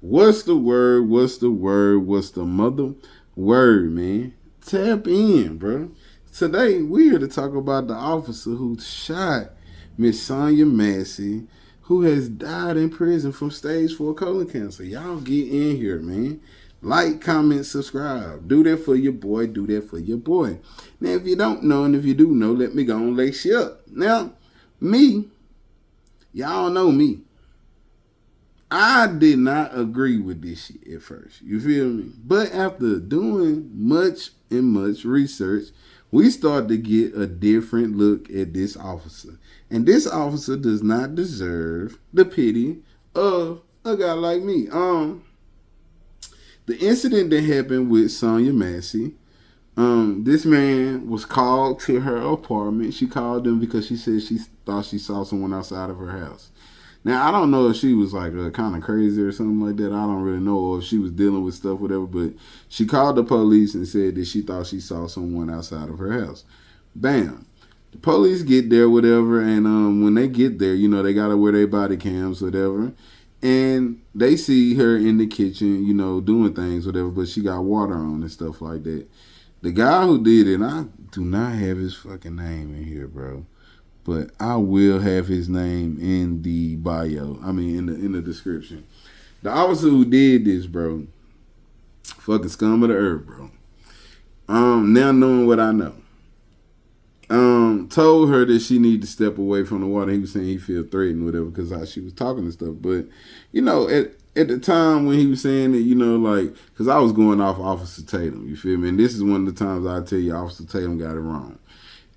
What's the word? What's the word? What's the mother word, man? Tap in, bro. Today we here to talk about the officer who shot Miss Sonya Massey, who has died in prison from stage 4 colon cancer. Y'all get in here, man. Like, comment, subscribe. Do that for your boy. Do that for your boy. Now, if you don't know, and if you do know, let me go and lace you up. Now, me, y'all know me. I did not agree with this shit at first. You feel me? But after doing much and much research, we start to get a different look at this officer. And this officer does not deserve the pity of a guy like me. The incident that happened with Sonya Massey, this man was called to her apartment. She called him because she said she thought she saw someone outside of her house. Now, I don't know if she was like kind of crazy or something like that. I don't really know, or if she was dealing with stuff, whatever. But she called the police and said that she thought she saw someone outside of her house. Bam. The police get there, whatever, and when they get there, you know, they got to wear their body cams, whatever. And they see her in the kitchen, you know, doing things, whatever, but she got water on and stuff like that. The guy who did it, I do not have his fucking name in here, bro. But I will have his name in the bio. I mean, in the description. The officer who did this, bro, fucking scum of the earth, bro. Now knowing what I know, told her that she need to step away from the water. He was saying he feel threatened, whatever, because how she was talking and stuff. But you know, at the time when he was saying it, you know, like, because I was going off Officer Tatum, you feel me? And this is one of the times I tell you Officer Tatum got it wrong.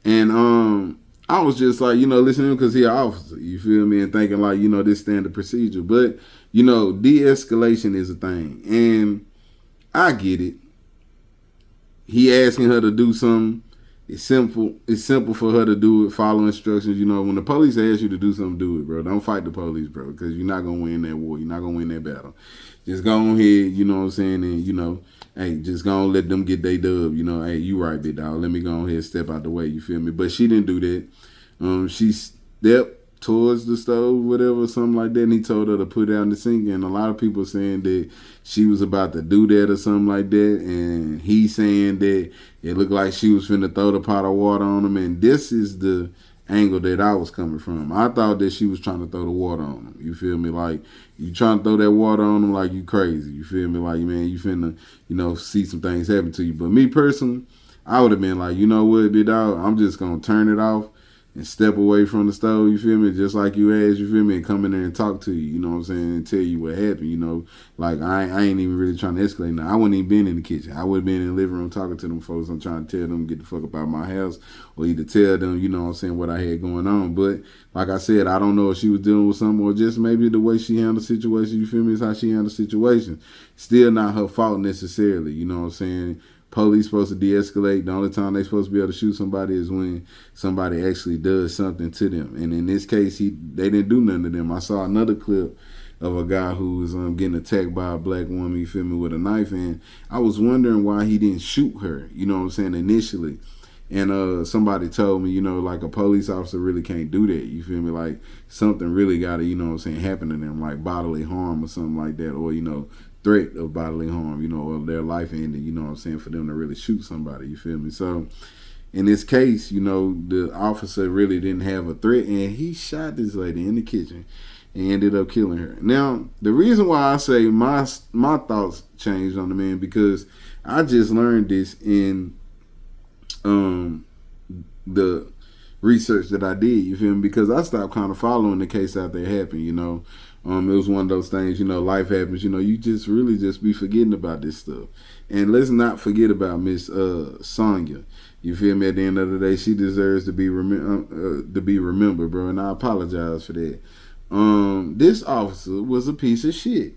And I was just like, you know, listening to him because he an officer, you feel me? And thinking like, you know, this standard procedure. But, you know, de-escalation is a thing. And I get it. He asking her to do something. It's simple. It's simple for her to do it, follow instructions. You know, when the police ask you to do something, do it, bro. Don't fight the police, bro, because you're not going to win that war. You're not going to win that battle. Just go on ahead, you know what I'm saying? And, you know, hey, just go on, let them get their dub. You know, hey, you right, big dog. Let me go on ahead and step out the way, you feel me? But she didn't do that. She stepped towards the stove, whatever, something like that, and he told her to put it out in the sink. And a lot of people saying that she was about to do that or something like that. And he saying that it looked like she was finna throw the pot of water on him. And this is the angle that I was coming from. I thought that she was trying to throw the water on him. You feel me? Like, you trying to throw that water on him like you crazy. You feel me? Like, man, you finna, you know, see some things happen to you. But me personally, I would have been like, you know what, big dog, I'm just gonna turn it off and step away from the stove, you feel me? Just like you asked, you feel me? And come in there and talk to you, you know what I'm saying? And tell you what happened, you know? Like, I ain't even really trying to escalate now. I wouldn't even been in the kitchen. I would have been in the living room talking to them folks. I'm trying to tell them to get the fuck up out of my house, or either tell them, you know what I'm saying, what I had going on. But like I said, I don't know if she was dealing with something, or just maybe the way she handled the situation, you feel me, is how she handled the situation. Still not her fault necessarily, you know what I'm saying? Police supposed to de-escalate. The only time they supposed to be able to shoot somebody is when somebody actually does something to them. And in this case, they didn't do nothing to them. I saw another clip of a guy who was getting attacked by a black woman, you feel me, with a knife. And I was wondering why he didn't shoot her, you know what I'm saying, initially. And somebody told me, you know, like a police officer really can't do that. You feel me? Like something really got to, you know what I'm saying, happen to them, like bodily harm or something like that. Or, you know, threat of bodily harm, you know, or their life ending, you know what I'm saying, for them to really shoot somebody, you feel me? So in this case, you know, the officer really didn't have a threat, and he shot this lady in the kitchen and ended up killing her. Now, the reason why I say my thoughts changed on the man, because I just learned this in the research that I did, you feel me? Because I stopped kind of following the case after it happened, you know. It was one of those things, you know, life happens, you know, you just really just be forgetting about this stuff. And let's not forget about Miss Sonya. You feel me? At the end of the day, she deserves to be remembered, bro, and I apologize for that. This officer was a piece of shit.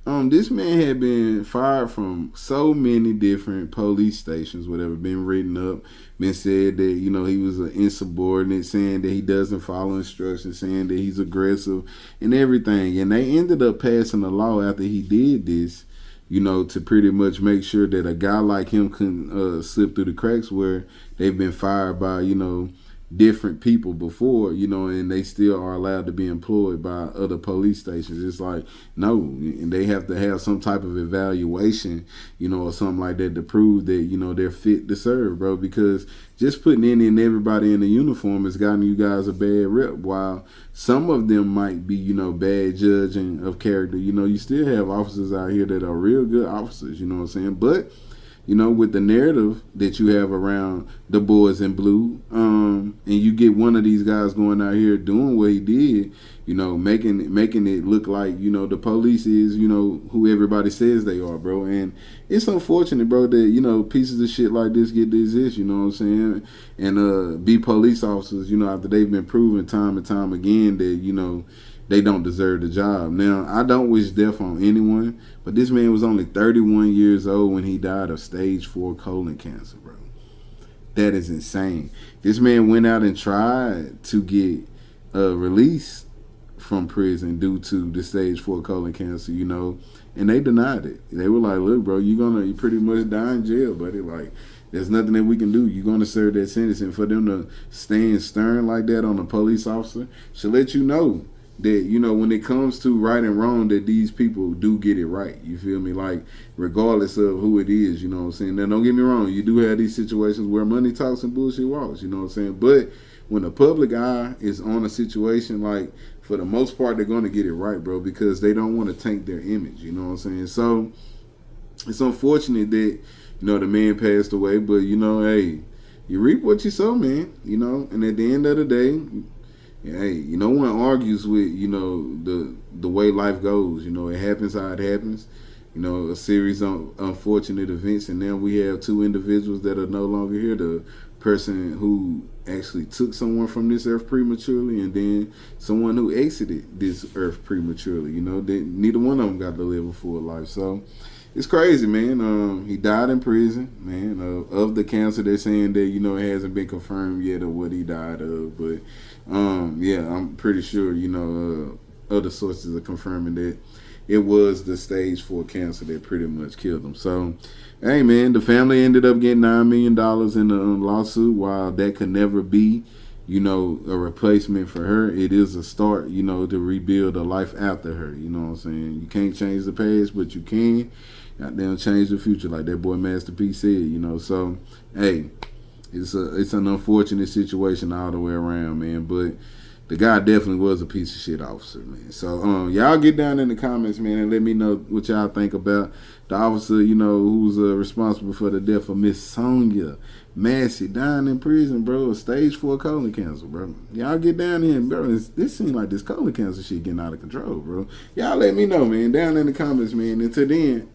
This man had been fired from so many different police stations, whatever, been written up, been said that, you know, he was an insubordinate, saying that he doesn't follow instructions, saying that he's aggressive and everything. And they ended up passing a law after he did this, you know, to pretty much make sure that a guy like him couldn't slip through the cracks, where they've been fired by, you know, different people before, and they still are allowed to be employed by other police stations. It's like, no, and they have to have some type of evaluation, or something like that to prove that, they're fit to serve, bro, because just putting in everybody in a uniform has gotten you guys a bad rep. While some of them might be, bad judging of character, you still have officers out here that are real good officers, you know what I'm saying? But with the narrative that you have around the boys in blue, and you get one of these guys going out here doing what he did, making it look like, the police is, who everybody says they are, bro. And it's unfortunate, bro, that, pieces of shit like this get to exist, you know what I'm saying? And be police officers, after they've been proven time and time again that, they don't deserve the job. Now, I don't wish death on anyone, but this man was only 31 years old when he died of stage 4 colon cancer, bro. That is insane. This man went out and tried to get released from prison due to the stage 4 colon cancer, and they denied it. They were like, look, bro, you pretty much die in jail, buddy. Like, there's nothing that we can do. You're going to serve that sentence. And for them to stand stern like that on a police officer should let you know that, when it comes to right and wrong, that these people do get it right. You feel me? Like, regardless of who it is, you know what I'm saying? Now, don't get me wrong. You do have these situations where money talks and bullshit walks, you know what I'm saying? But when the public eye is on a situation, like, for the most part, they're going to get it right, bro, because they don't want to tank their image, you know what I'm saying? So, it's unfortunate that, the man passed away, but, hey, you reap what you sow, man, and at the end of the day, hey, no one argues with, the way life goes. It happens how it happens. A series of unfortunate events, and then we have 2 individuals that are no longer here. The person who actually took someone from this earth prematurely, and then someone who exited this earth prematurely. Neither one of them got to live a full life. So it's crazy, man. He died in prison, man, of the cancer. They're saying that, it hasn't been confirmed yet of what he died of, but yeah, I'm pretty sure, other sources are confirming that it was the stage 4 cancer that pretty much killed him. So, hey, man, the family ended up getting $9 million in the lawsuit. While that could never be, a replacement for her, it is a start, to rebuild a life after her. You know what I'm saying? You can't change the past, but you can. Goddamn, change the future, like that boy Master P said, So, hey, it's an unfortunate situation all the way around, man. But the guy definitely was a piece of shit officer, man. So y'all get down in the comments, man, and let me know what y'all think about the officer, who's responsible for the death of Miss Sonya Massey, dying in prison, bro. Stage 4 colon cancer, bro. Y'all get down here, bro. This seems like this colon cancer shit getting out of control, bro. Y'all let me know, man, down in the comments, man. Until then,